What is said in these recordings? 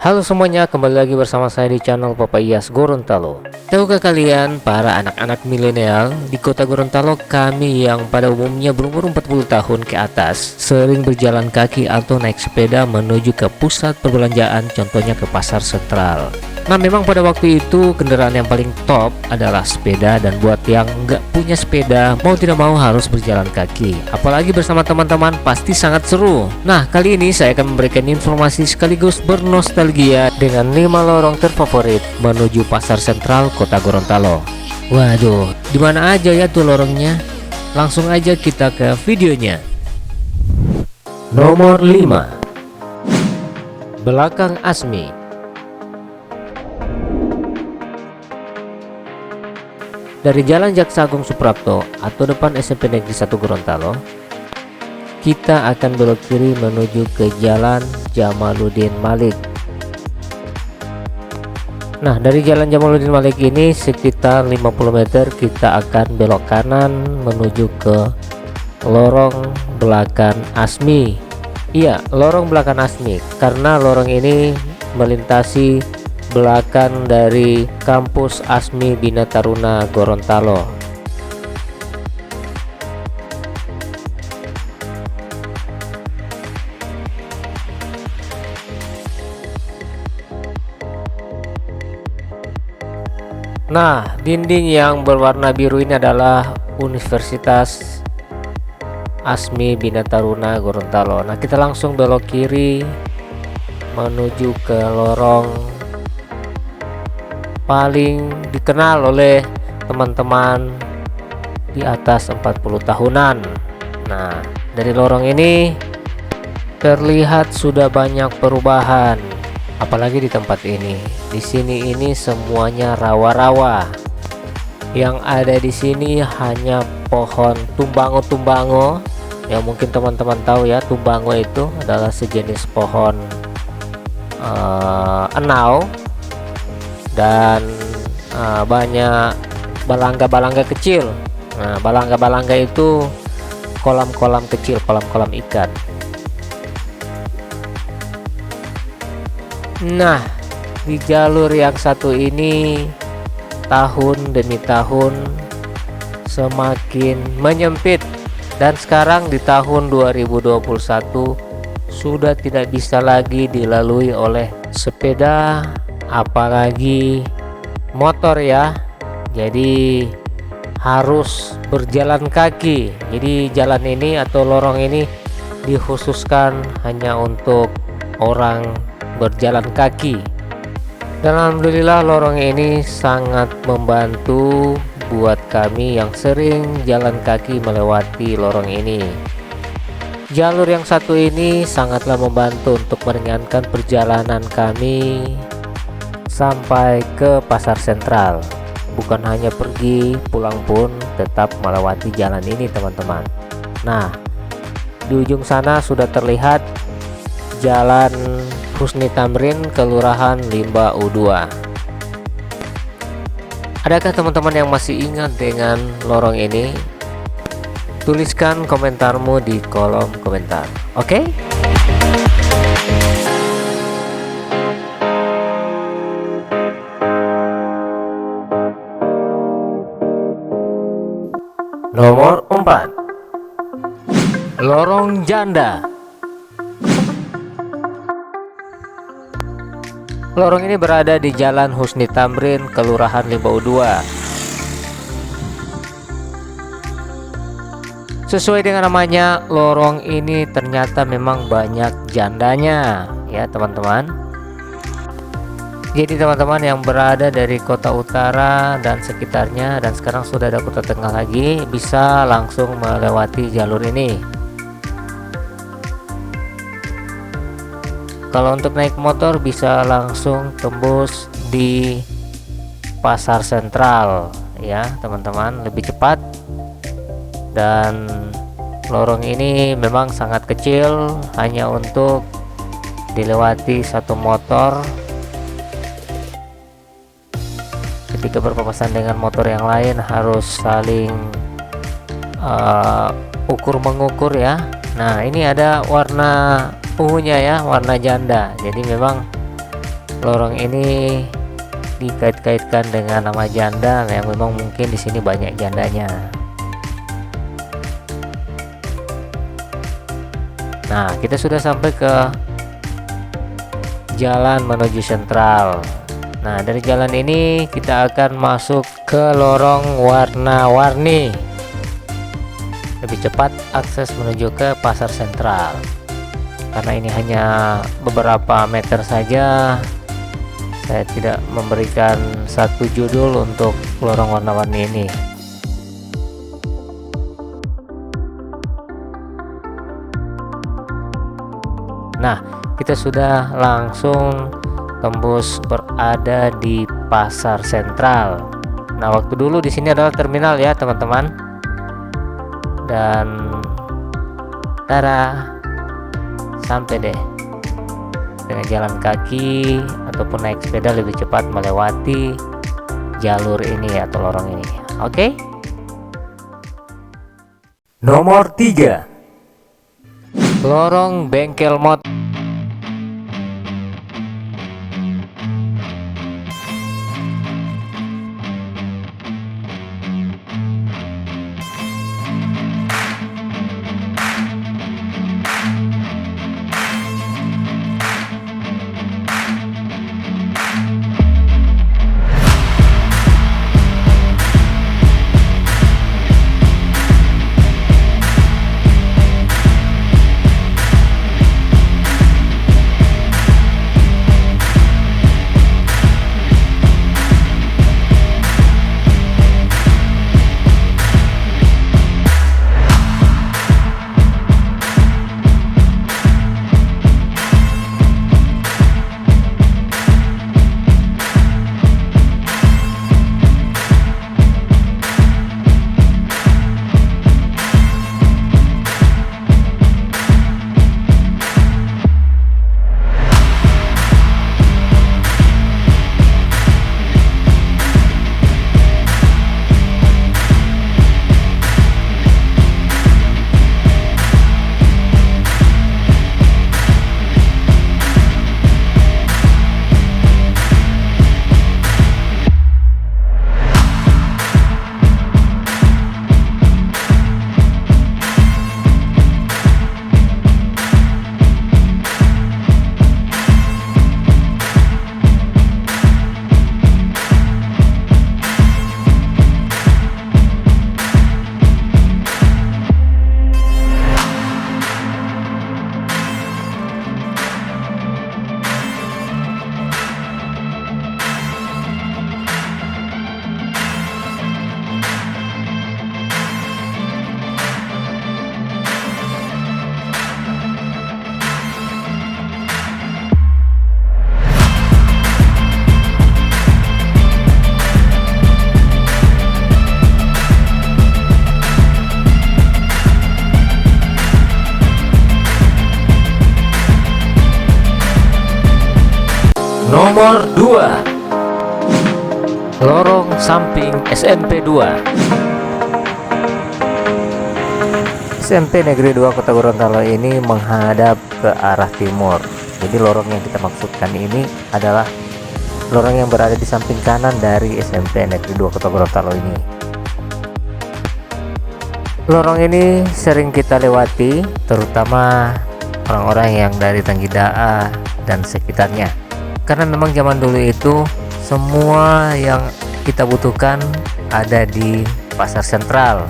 Halo semuanya, kembali lagi bersama saya di channel Papa Iyas Gorontalo. Tahukah kalian, para anak-anak milenial di kota Gorontalo, kami yang pada umumnya berumur 40 tahun ke atas sering berjalan kaki atau naik sepeda menuju ke pusat perbelanjaan, contohnya ke pasar sentral. Nah, memang pada waktu itu kendaraan yang paling top adalah sepeda, dan buat yang nggak punya sepeda mau tidak mau harus berjalan kaki. Apalagi bersama teman-teman pasti sangat seru. Nah, kali ini saya akan memberikan informasi sekaligus bernostalgia dengan 5 lorong terfavorit menuju pasar sentral kota Gorontalo. Waduh, di mana aja ya tuh lorongnya? Langsung aja kita ke videonya. Nomor 5, Belakang Asmi. Dari Jalan Jaksa Agung Suprapto atau depan SMP Negeri 1 Gorontalo, kita akan belok kiri menuju ke Jalan Jamaluddin Malik. Nah, dari Jalan Jamaluddin Malik ini sekitar 50 meter kita akan belok kanan menuju ke lorong Belakang Asmi. Iya, lorong Belakang Asmi, karena lorong ini melintasi belakang dari kampus Asmi Bina Taruna Gorontalo. Nah, dinding yang berwarna biru ini adalah Universitas Asmi Bina Taruna Gorontalo. Nah, kita langsung belok kiri menuju ke lorong paling dikenal oleh teman-teman di atas 40 tahunan. Nah, dari lorong ini terlihat sudah banyak perubahan, apalagi di tempat ini. Di sini ini semuanya rawa-rawa. Yang ada di sini hanya pohon tumbango-tumbango. Yang mungkin teman-teman tahu ya, tumbango itu adalah sejenis pohon enau, dan banyak balangga-balangga kecil. Nah, balangga-balangga itu kolam-kolam kecil, kolam-kolam ikan. Nah, di jalur yang satu ini tahun demi tahun semakin menyempit, dan sekarang di tahun 2021 sudah tidak bisa lagi dilalui oleh sepeda apalagi motor ya. Jadi harus berjalan kaki. Jadi jalan ini atau lorong ini dikhususkan hanya untuk orang berjalan kaki. Dan alhamdulillah lorong ini sangat membantu buat kami yang sering jalan kaki melewati lorong ini. Jalur yang satu ini sangatlah membantu untuk meringankan perjalanan kami sampai ke pasar sentral. Bukan hanya pergi, pulang pun tetap melewati jalan ini, teman-teman. Nah, di ujung sana sudah terlihat Jalan Husni Tamrin, Kelurahan Limba U2. Adakah teman-teman yang masih ingat dengan lorong ini? Tuliskan komentarmu di kolom komentar. Oke? Nomor 4, Lorong Janda. Lorong ini berada di Jalan Husni Tamrin, Kelurahan Limba U2. Sesuai dengan namanya, lorong ini ternyata memang banyak jandanya ya, teman-teman. Jadi teman-teman yang berada dari kota utara dan sekitarnya, dan sekarang sudah ada kota tengah lagi, bisa langsung melewati jalur ini. Kalau untuk naik motor bisa langsung tembus di pasar sentral ya, teman-teman, lebih cepat. Dan lorong ini memang sangat kecil, hanya untuk dilewati satu motor. Ketika berpapasan dengan motor yang lain harus saling ukur mengukur ya. Nah, ini ada warna ungunya ya, warna janda. Jadi memang lorong ini dikait-kaitkan dengan nama janda yang memang mungkin di sini banyak jandanya. Nah, kita sudah sampai ke jalan menuju sentral. Nah, dari jalan ini kita akan masuk ke lorong warna-warni. Lebih cepat akses menuju ke pasar sentral. Karena ini hanya beberapa meter saja, saya tidak memberikan satu judul untuk lorong warna-warni ini. Nah, kita sudah langsung tembus berada di pasar sentral. Nah, waktu dulu di sini adalah terminal ya teman-teman. Dan tada, sampai deh. Dengan jalan kaki ataupun naik sepeda lebih cepat melewati jalur ini atau lorong ini. Oke. Nomor 3. Lorong bengkel motor. Nomor 2. Lorong samping SMP 2. SMP Negeri 2 Kota Gorontalo ini menghadap ke arah timur. Jadi lorong yang kita maksudkan ini adalah lorong yang berada di samping kanan dari SMP Negeri 2 Kota Gorontalo ini. Lorong ini sering kita lewati, terutama orang-orang yang dari Tanggidaa dan sekitarnya. Karena memang zaman dulu itu semua yang kita butuhkan ada di pasar sentral.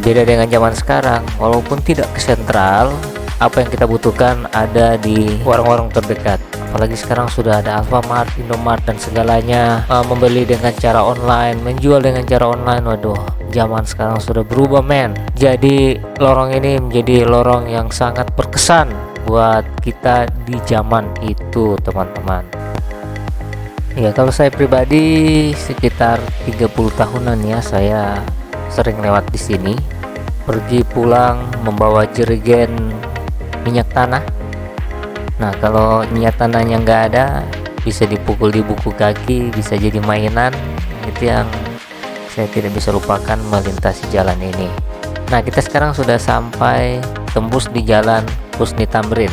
Beda dengan zaman sekarang, walaupun tidak ke sentral, apa yang kita butuhkan ada di warung-warung terdekat. Apalagi sekarang sudah ada Alfamart, Indomart dan segalanya. Membeli dengan cara online, menjual dengan cara online. Waduh, zaman sekarang sudah berubah men. Jadi lorong ini menjadi lorong yang sangat berkesan buat kita di zaman itu teman-teman. Ya, kalau saya pribadi sekitar 30 tahunan ya saya sering lewat di sini, pergi pulang membawa jerigen minyak tanah. Nah, kalau minyak tanahnya nggak ada, bisa dipukul di buku kaki, bisa jadi mainan. Itu yang saya tidak bisa lupakan melintasi jalan ini. Nah, kita sekarang sudah sampai tembus di jalan Husni Tamrin.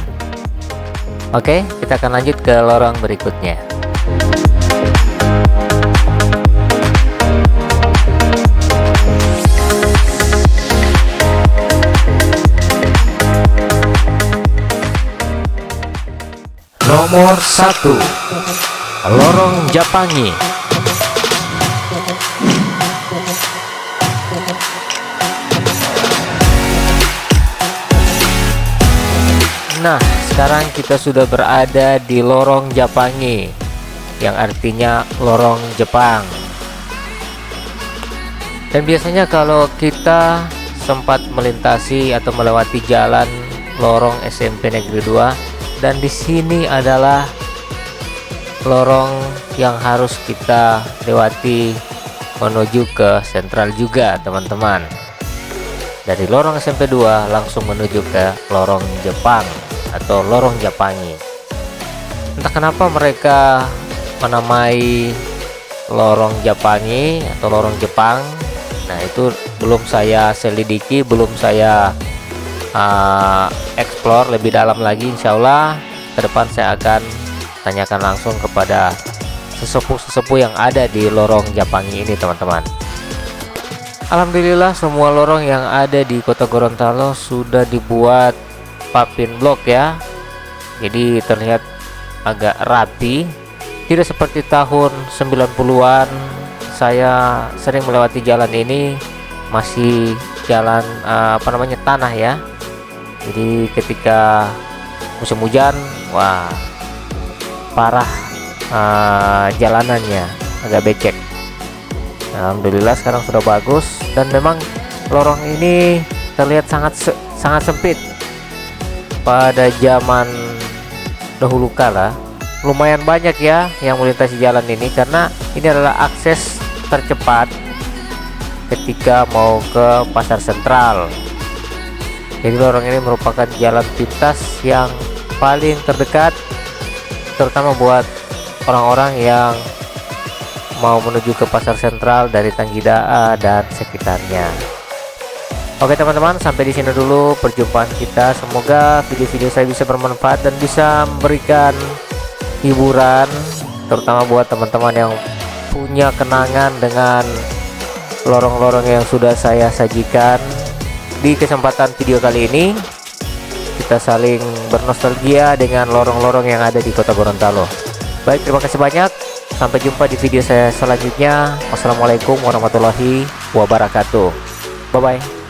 Oke, kita akan lanjut ke lorong berikutnya. Nomor 1, Lorong Japangi. Nah, sekarang kita sudah berada di Lorong Japangi, yang artinya lorong Jepang. Dan biasanya kalau kita sempat melintasi atau melewati jalan lorong SMP Negeri 2, dan di sini adalah lorong yang harus kita lewati menuju ke sentral juga, teman-teman. Dari lorong SMP 2 langsung menuju ke lorong Jepang atau lorong Japangi. Entah kenapa mereka menamai lorong Japangi atau lorong Jepang. Nah, itu belum saya selidiki, belum saya explore lebih dalam lagi. Insya Allah ke depan saya akan tanyakan langsung kepada sesepuh-sesepuh yang ada di lorong Japangi ini, teman-teman. Alhamdulillah semua lorong yang ada di Kota Gorontalo sudah dibuat papin blok ya, jadi terlihat agak rapi, tidak seperti tahun 90-an. Saya sering melewati jalan ini, masih jalan tanah ya, jadi ketika musim hujan, wah parah, jalanannya agak becek. Alhamdulillah sekarang sudah bagus, dan memang lorong ini terlihat sangat sempit. Pada zaman dahulu kala lumayan banyak ya yang melintasi jalan ini, karena ini adalah akses tercepat ketika mau ke pasar sentral. Jadi lorong ini merupakan jalan pintas yang paling terdekat, terutama buat orang-orang yang mau menuju ke pasar sentral dari Tanggidaa dan sekitarnya. Oke teman-teman, sampai di sini dulu perjumpaan kita. Semoga video-video saya bisa bermanfaat dan bisa memberikan hiburan, terutama buat teman-teman yang punya kenangan dengan lorong-lorong yang sudah saya sajikan. Di kesempatan video kali ini, kita saling bernostalgia dengan lorong-lorong yang ada di Kota Gorontalo. Baik, terima kasih banyak. Sampai jumpa di video saya selanjutnya. Wassalamualaikum warahmatullahi wabarakatuh. Bye-bye.